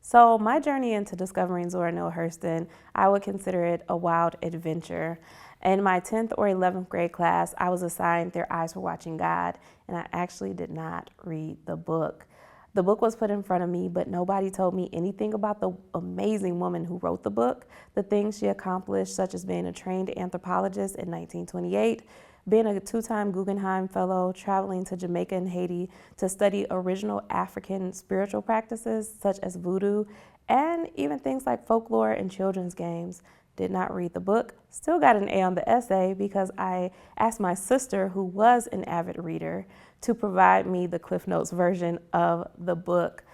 So my journey into discovering Zora Neale Hurston, I would consider it a wild adventure. In my 10th or 11th grade class, I was assigned Their Eyes Were Watching God, and I actually did not read the book. The book was put in front of me, but nobody told me anything about the amazing woman who wrote the book, the things she accomplished, such as being a trained anthropologist in 1928, being a 2-time Guggenheim Fellow, traveling to Jamaica and Haiti to study original African spiritual practices such as voodoo, and even things like folklore and children's games. Did not read the book, still got an A on the essay because I asked my sister, who was an avid reader, to provide me the Cliff Notes version of the book.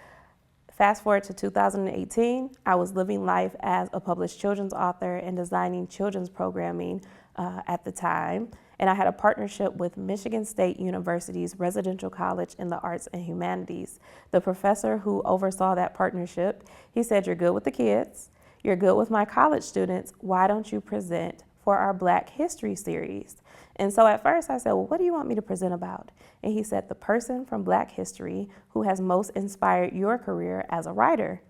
Fast forward to 2018, I was living life as a published children's author and designing children's programming at the time. And I had a partnership with Michigan State University's Residential College in the Arts and Humanities. The professor who oversaw that partnership, he said, "You're good with the kids, you're good with my college students, why don't you present for our Black History series?" And so at first I said, "Well, what do you want me to present about?" And he said, "The person from Black history who has most inspired your career as a writer."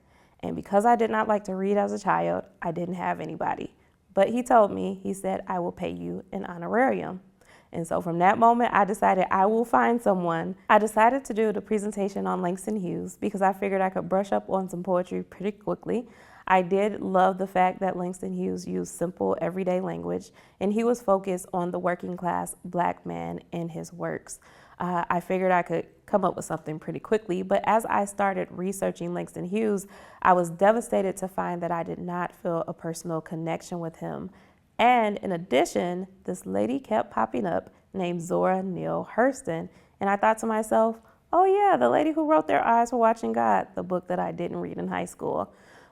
And because I did not like to read as a child, I didn't have anybody. But he told me, he said, "I will pay you an honorarium." And so from that moment, I decided I will find someone. I decided to do the presentation on Langston Hughes because I figured I could brush up on some poetry pretty quickly. I did love the fact that Langston Hughes used simple, everyday language, and he was focused on the working class Black man in his works. I figured I could come up with something pretty quickly, but as I started researching Langston Hughes, I was devastated to find that I did not feel a personal connection with him. And in addition, this lady kept popping up named Zora Neale Hurston, and I thought to myself, oh yeah, the lady who wrote Their Eyes Were Watching God, the book that I didn't read in high school.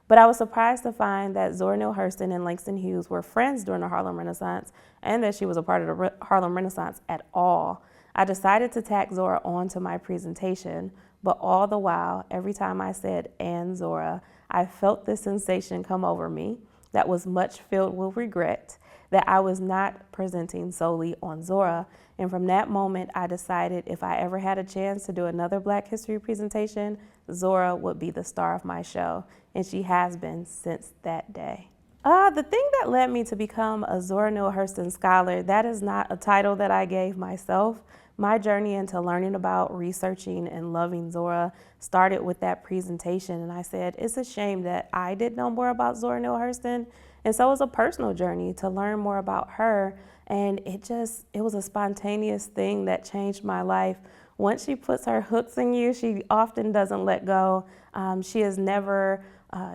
But I was surprised to find that Zora Neale Hurston and Langston Hughes were friends during the Harlem Renaissance, and that she was a part of the Harlem Renaissance at all. I decided to tack Zora onto my presentation, but all the while, every time I said, "and Zora," I felt this sensation come over me that was much filled with regret that I was not presenting solely on Zora. And from that moment, I decided if I ever had a chance to do another Black history presentation, Zora would be the star of my show, and she has been since that day. The thing that led me to become a Zora Neale Hurston scholar, that is not a title that I gave myself. My journey into learning about, researching, and loving Zora started with that presentation, and I said, it's a shame that I didn't know more about Zora Neale Hurston, and so it was a personal journey to learn more about her, and it was a spontaneous thing that changed my life. Once she puts her hooks in you, she often doesn't let go. She is never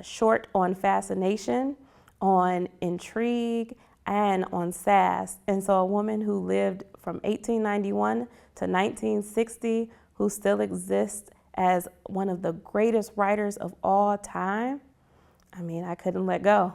short on fascination, on intrigue, and on sass. And so a woman who lived from 1891 to 1960, who still exists as one of the greatest writers of all time, I mean, I couldn't let go.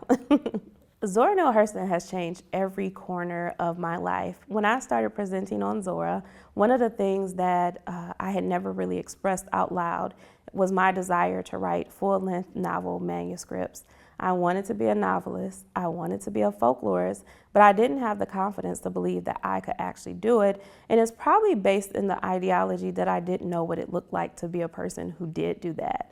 Zora Neale Hurston has changed every corner of my life. When I started presenting on Zora, one of the things that I had never really expressed out loud was my desire to write full-length novel manuscripts. I wanted to be a novelist, I wanted to be a folklorist, but I didn't have the confidence to believe that I could actually do it. And it's probably based in the ideology that I didn't know what it looked like to be a person who did do that.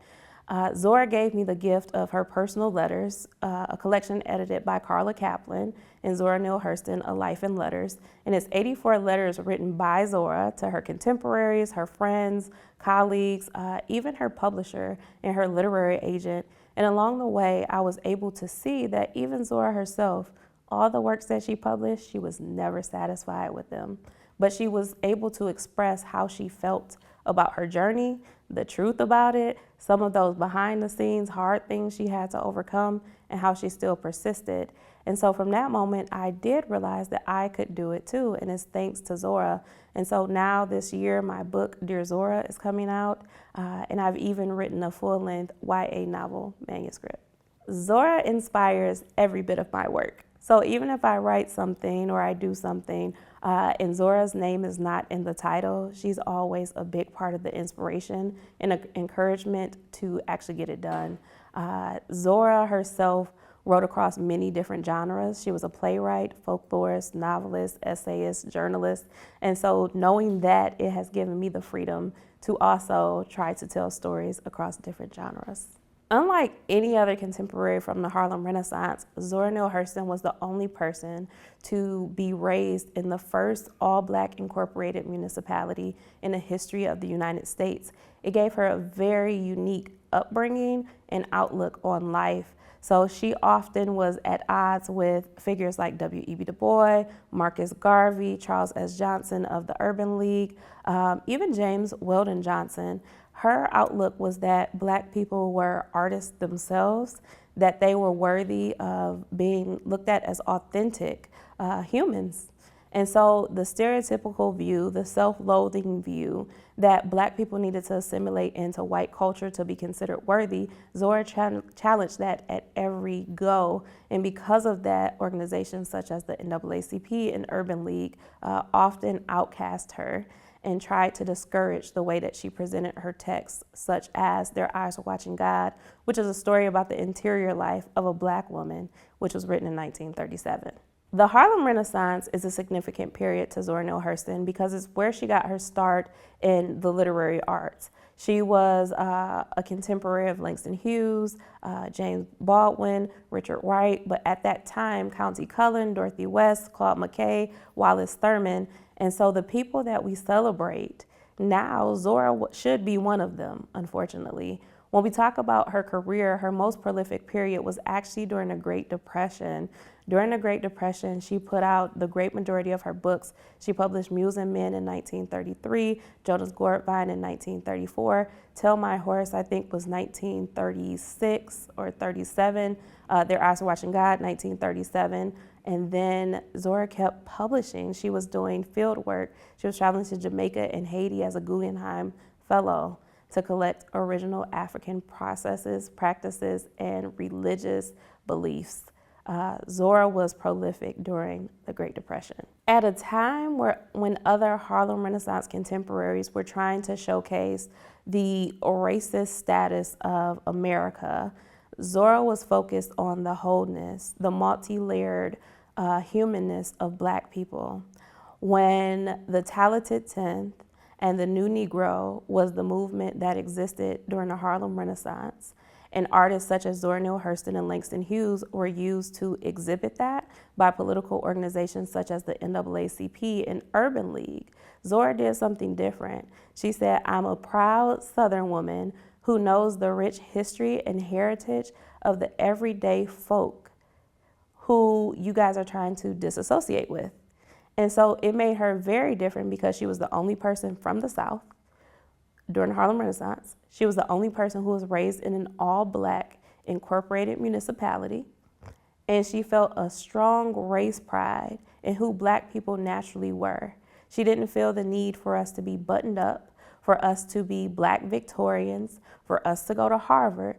Zora gave me the gift of her personal letters, a collection edited by Carla Kaplan, and Zora Neale Hurston, A Life in Letters. And it's 84 letters written by Zora to her contemporaries, her friends, colleagues, even her publisher and her literary agent. And along the way, I was able to see that even Zora herself, all the works that she published, she was never satisfied with them. But she was able to express how she felt about her journey, the truth about it, some of those behind the scenes hard things she had to overcome, and how she still persisted. And so from that moment, I did realize that I could do it too, and it's thanks to Zora. And so now this year, my book, Dear Zora, is coming out, and I've even written a full-length YA novel manuscript. Zora inspires every bit of my work. So even if I write something or I do something, and Zora's name is not in the title, she's always a big part of the inspiration and encouragement to actually get it done. Zora herself wrote across many different genres. She was a playwright, folklorist, novelist, essayist, journalist. And so knowing that, it has given me the freedom to also try to tell stories across different genres. Unlike any other contemporary from the Harlem Renaissance, Zora Neale Hurston was the only person to be raised in the first all-Black incorporated municipality in the history of the United States. It gave her a very unique upbringing and outlook on life. So she often was at odds with figures like W.E.B. Du Bois, Marcus Garvey, Charles S. Johnson of the Urban League, even James Weldon Johnson. Her outlook was that Black people were artists themselves, that they were worthy of being looked at as authentic humans. And so the stereotypical view, the self-loathing view that Black people needed to assimilate into white culture to be considered worthy, Zora challenged that at every go. And because of that, organizations such as the NAACP and Urban League often outcast her and tried to discourage the way that she presented her texts, such as Their Eyes Were Watching God, which is a story about the interior life of a Black woman, which was written in 1937. The Harlem Renaissance is a significant period to Zora Neale Hurston because it's where she got her start in the literary arts. She was a contemporary of Langston Hughes, James Baldwin, Richard Wright, but at that time, Countee Cullen, Dorothy West, Claude McKay, Wallace Thurman. And so the people that we celebrate now, Zora should be one of them, unfortunately. When we talk about her career, her most prolific period was actually during the Great Depression. During the Great Depression, she put out the great majority of her books. She published Muse and Men in 1933, Jonas Gordvine in 1934, Tell My Horse, I think, was 1936 or 37, Their Eyes Were Watching God, 1937. And then Zora kept publishing. She was doing field work. She was traveling to Jamaica and Haiti as a Guggenheim Fellow to collect original African processes, practices, and religious beliefs. Zora was prolific during the Great Depression. At a time when other Harlem Renaissance contemporaries were trying to showcase the racist status of America, Zora was focused on the wholeness, the multi-layered humanness of Black people. When the Talented Tenth and the New Negro was the movement that existed during the Harlem Renaissance, and artists such as Zora Neale Hurston and Langston Hughes were used to exhibit that by political organizations such as the NAACP and Urban League. Zora did something different. She said, "I'm a proud Southern woman who knows the rich history and heritage of the everyday folk who you guys are trying to disassociate with." And so it made her very different because she was the only person from the South during the Harlem Renaissance. She was the only person who was raised in an all-Black incorporated municipality. And she felt a strong race pride in who Black people naturally were. She didn't feel the need for us to be buttoned up, for us to be Black Victorians, for us to go to Harvard.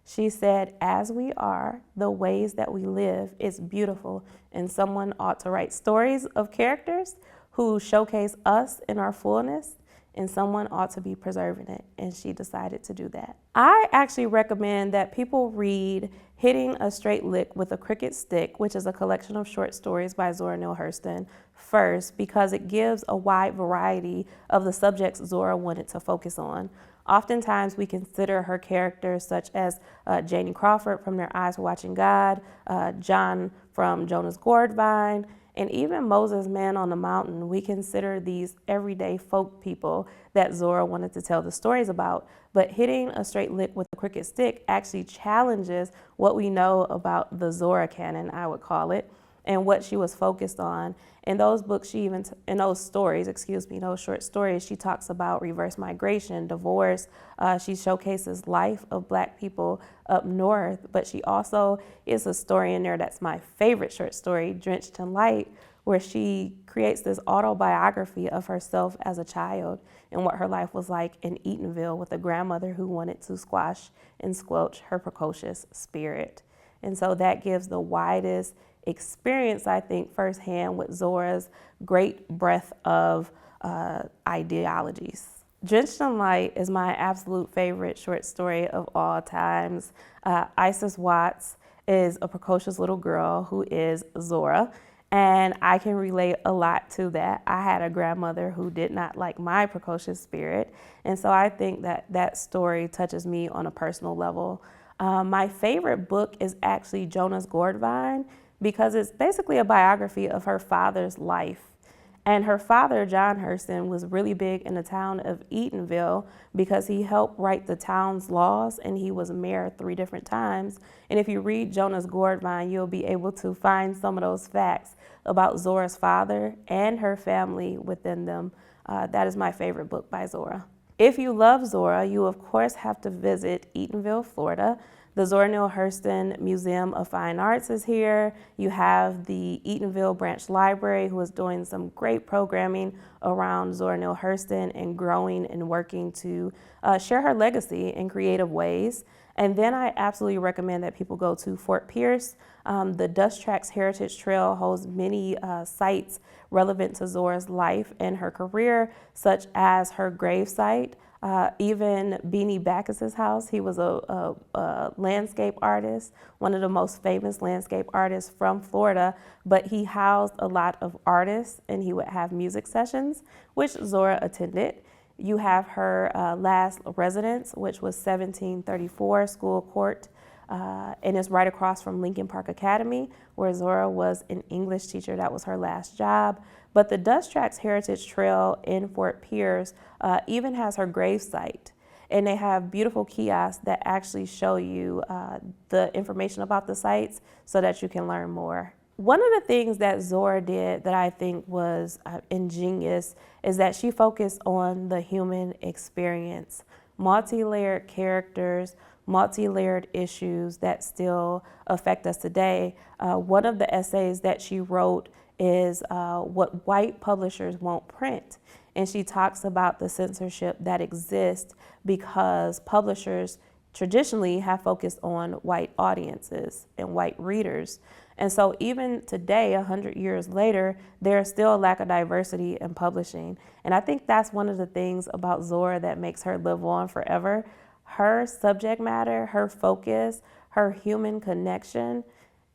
She said, as we are, the ways that we live is beautiful, and someone ought to write stories of characters who showcase us in our fullness, and someone ought to be preserving it, and she decided to do that. I actually recommend that people read Hitting a Straight Lick with a Crooked Stick, which is a collection of short stories by Zora Neale Hurston, first, because it gives a wide variety of the subjects Zora wanted to focus on. Oftentimes, we consider her characters such as Janie Crawford from Their Eyes Were Watching God, John from Jonas Gordvine, and even Moses Man on the Mountain. We consider these everyday folk people that Zora wanted to tell the stories about. But Hitting a Straight Lick with a Crooked Stick actually challenges what we know about the Zora canon, I would call it, and what she was focused on. In those books, those short stories, she talks about reverse migration, divorce. She showcases life of Black people up north, but she also is a story in there that's my favorite short story, Drenched in Light, where she creates this autobiography of herself as a child and what her life was like in Eatonville with a grandmother who wanted to squash and squelch her precocious spirit. And so that gives the widest experience, I think, firsthand with Zora's great breadth of ideologies. Drenched in Light is my absolute favorite short story of all times. Isis Watts is a precocious little girl who is Zora, and I can relate a lot to that. I had a grandmother who did not like my precocious spirit, and so I think that that story touches me on a personal level. My favorite book is actually Jonah's Gourdvine because it's basically a biography of her father's life. And her father, John Hurston, was really big in the town of Eatonville because he helped write the town's laws and he was mayor 3 different times. And if you read Jonah's Gourdvine, you'll be able to find some of those facts about Zora's father and her family within them. That is my favorite book by Zora. If you love Zora, you of course have to visit Eatonville, Florida. The Zora Neale Hurston Museum of Fine Arts is here. You have the Eatonville Branch Library, who is doing some great programming around Zora Neale Hurston and growing and working to share her legacy in creative ways. And then I absolutely recommend that people go to Fort Pierce. The Dust Tracks Heritage Trail holds many sites relevant to Zora's life and her career, such as her grave site. Even Beanie Backus's house. He was a landscape artist, one of the most famous landscape artists from Florida, but he housed a lot of artists and he would have music sessions, which Zora attended. You have her last residence, which was 1734 School Court, and it's right across from Lincoln Park Academy, where Zora was an English teacher. That was her last job. But the Dust Tracks Heritage Trail in Fort Pierce even has her grave site. And they have beautiful kiosks that actually show you the information about the sites so that you can learn more. One of the things that Zora did that I think was ingenious is that she focused on the human experience, multi-layered characters, multi-layered issues that still affect us today. One of the essays that she wrote is what white publishers won't print. And she talks about the censorship that exists because publishers traditionally have focused on white audiences and white readers. And so even today, 100 years later, there's still a lack of diversity in publishing. And I think that's one of the things about Zora that makes her live on forever. Her subject matter, her focus, her human connection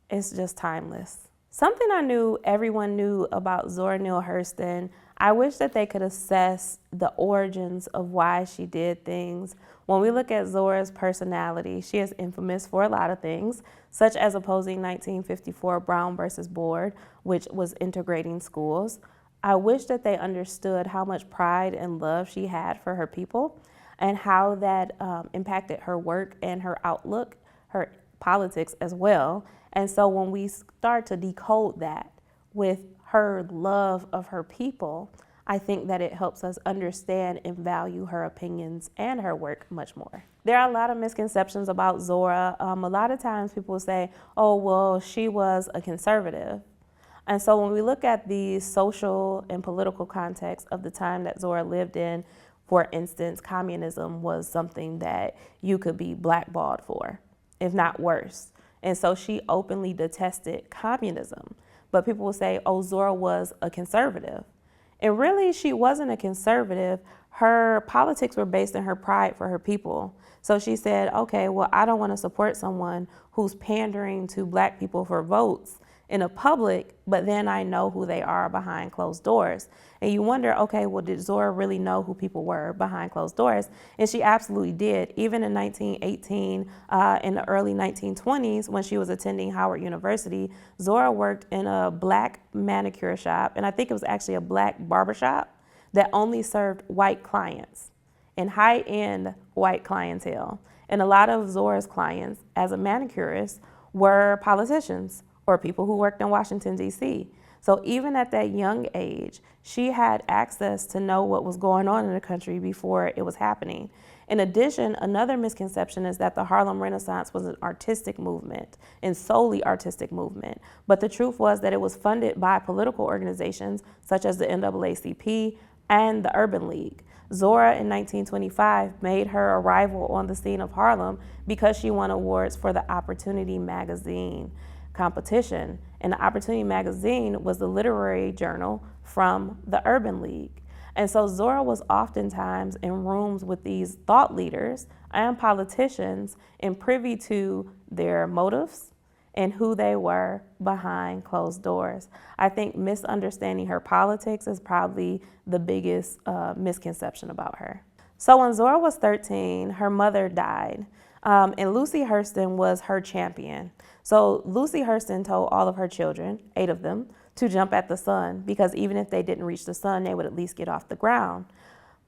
is just timeless. Something I knew everyone knew about Zora Neale Hurston, I wish that they could assess the origins of why she did things. When we look at Zora's personality, she is infamous for a lot of things, such as opposing 1954 Brown versus Board, which was integrating schools. I wish that they understood how much pride and love she had for her people and how that impacted her work and her outlook, her politics as well. And so when we start to decode that with her love of her people, I think that it helps us understand and value her opinions and her work much more. There are a lot of misconceptions about Zora. A lot of times people will say, oh, well, she was a conservative. And so when we look at the social and political context of the time that Zora lived in, for instance, communism was something that you could be blackballed for, if not worse. And so she openly detested communism. But people will say, oh, Zora was a conservative. And really, she wasn't a conservative. Her politics were based on her pride for her people. So she said, okay, well, I don't want to support someone who's pandering to Black people for votes in a public, but then I know who they are behind closed doors. And you wonder, okay, well, did Zora really know who people were behind closed doors? And she absolutely did. Even in 1918, in the early 1920s, when she was attending Howard University, Zora worked in a Black manicure shop, and I think it was actually a Black barbershop that only served white clients and high-end white clientele. And a lot of Zora's clients as a manicurist were politicians or people who worked in Washington, D.C. So even at that young age, she had access to know what was going on in the country before it was happening. In addition, another misconception is that the Harlem Renaissance was an artistic movement and solely artistic movement. But the truth was that it was funded by political organizations such as the NAACP and the Urban League. Zora in 1925 made her arrival on the scene of Harlem because she won awards for the Opportunity magazine competition. And the Opportunity magazine was the literary journal from the Urban League. And so Zora was oftentimes in rooms with these thought leaders and politicians and privy to their motives and who they were behind closed doors. I think misunderstanding her politics is probably the biggest misconception about her. So when Zora was 13, her mother died. And Lucy Hurston was her champion. So Lucy Hurston told all of her children, 8 of them, to jump at the sun, because even if they didn't reach the sun, they would at least get off the ground.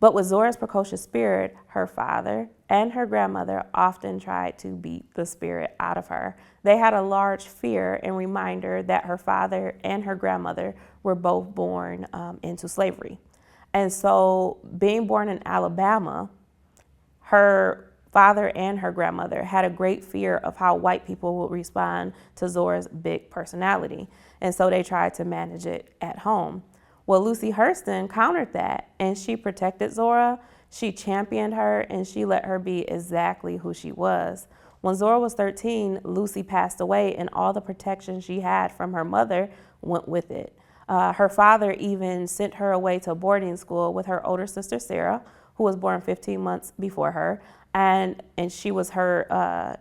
But with Zora's precocious spirit, her father and her grandmother often tried to beat the spirit out of her. They had a large fear and reminder that her father and her grandmother were both born into slavery. And so being born in Alabama, her father and her grandmother had a great fear of how white people would respond to Zora's big personality. And so they tried to manage it at home. Well, Lucy Hurston countered that, and she protected Zora, she championed her, and she let her be exactly who she was. When Zora was 13, Lucy passed away, and all the protection she had from her mother went with it. Her father even sent her away to boarding school with her older sister, Sarah, who was born 15 months before her, and she was Sarah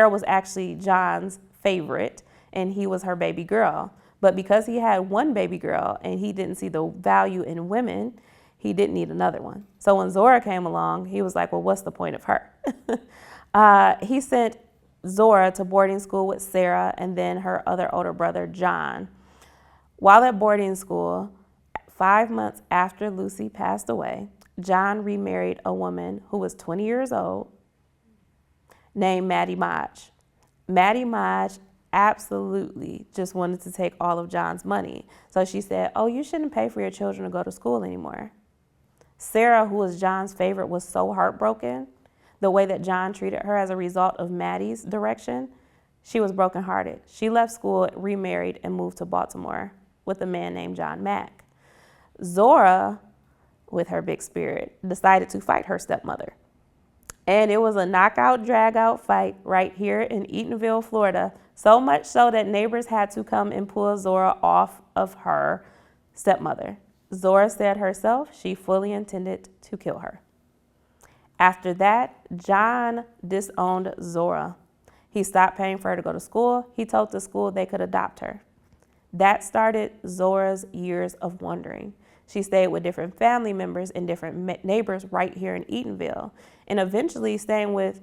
was actually John's favorite, and he was her baby girl. But because he had one baby girl and he didn't see the value in women, he didn't need another one. So when Zora came along, he was like, well, what's the point of her? He sent Zora to boarding school with Sarah and then her other older brother, John. While at boarding school, 5 months after Lucy passed away, John remarried a woman who was 20 years old named Maddie Modge. Maddie Modge absolutely just wanted to take all of John's money. So she said, oh, you shouldn't pay for your children to go to school anymore. Sarah, who was John's favorite, was so heartbroken the way that John treated her as a result of Maddie's direction. She was brokenhearted. She left school, remarried, and moved to Baltimore with a man named John Mack. Zora, with her big spirit, decided to fight her stepmother. And it was a knockout, drag-out fight right here in Eatonville, Florida, so much so that neighbors had to come and pull Zora off of her stepmother. Zora said herself she fully intended to kill her. After that, John disowned Zora. He stopped paying for her to go to school. He told the school they could adopt her. That started Zora's years of wandering. She stayed with different family members and different neighbors right here in Eatonville, and eventually staying with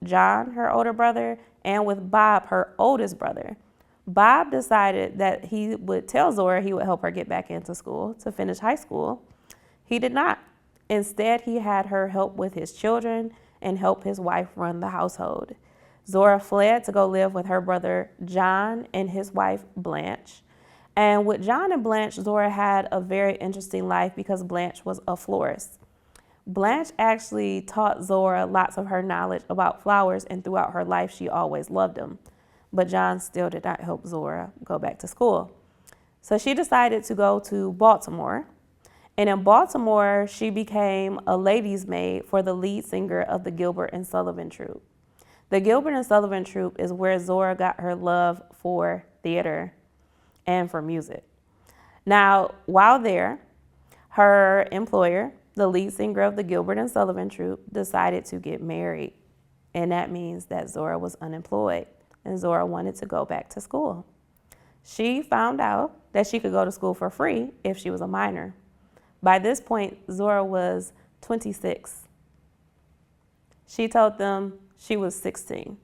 John, her older brother, and with Bob, her oldest brother. Bob decided that he would tell Zora he would help her get back into school to finish high school. He did not. Instead, he had her help with his children and help his wife run the household. Zora fled to go live with her brother John and his wife Blanche. And with John and Blanche, Zora had a very interesting life because Blanche was a florist. Blanche actually taught Zora lots of her knowledge about flowers, and throughout her life, she always loved them. But John still did not help Zora go back to school. So she decided to go to Baltimore. And in Baltimore, she became a lady's maid for the lead singer of the Gilbert and Sullivan Troupe. The Gilbert and Sullivan Troupe is where Zora got her love for theater and for music. Now, while there, her employer, the lead singer of the Gilbert and Sullivan Troupe, decided to get married. And that means that Zora was unemployed, and Zora wanted to go back to school. She found out that she could go to school for free if she was a minor. By this point, Zora was 26. She told them she was 16.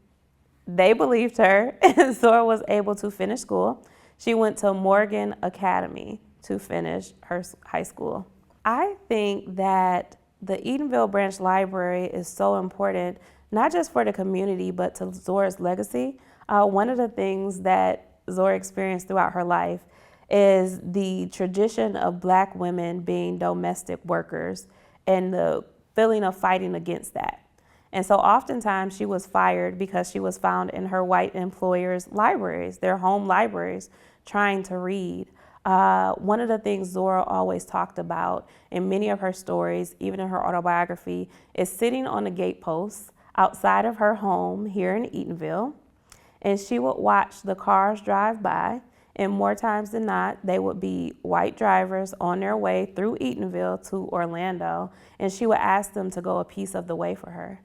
They believed her, and Zora was able to finish school. She went to Morgan Academy to finish her high school. I think that the Eatonville Branch Library is so important, not just for the community, but to Zora's legacy. One of the things that Zora experienced throughout her life is the tradition of Black women being domestic workers and the feeling of fighting against that. And so oftentimes she was fired because she was found in her white employers' libraries, their home libraries, trying to read. One of the things Zora always talked about in many of her stories, even in her autobiography, is sitting on the gateposts outside of her home here in Eatonville, and she would watch the cars drive by, and more times than not, they would be white drivers on their way through Eatonville to Orlando, and she would ask them to go a piece of the way for her.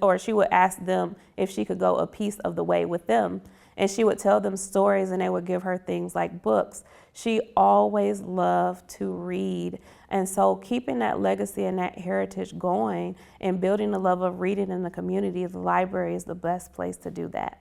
or she would ask them if she could go a piece of the way with them. And she would tell them stories, and they would give her things like books. She always loved to read. And so keeping that legacy and that heritage going and building the love of reading in the community, the library is the best place to do that.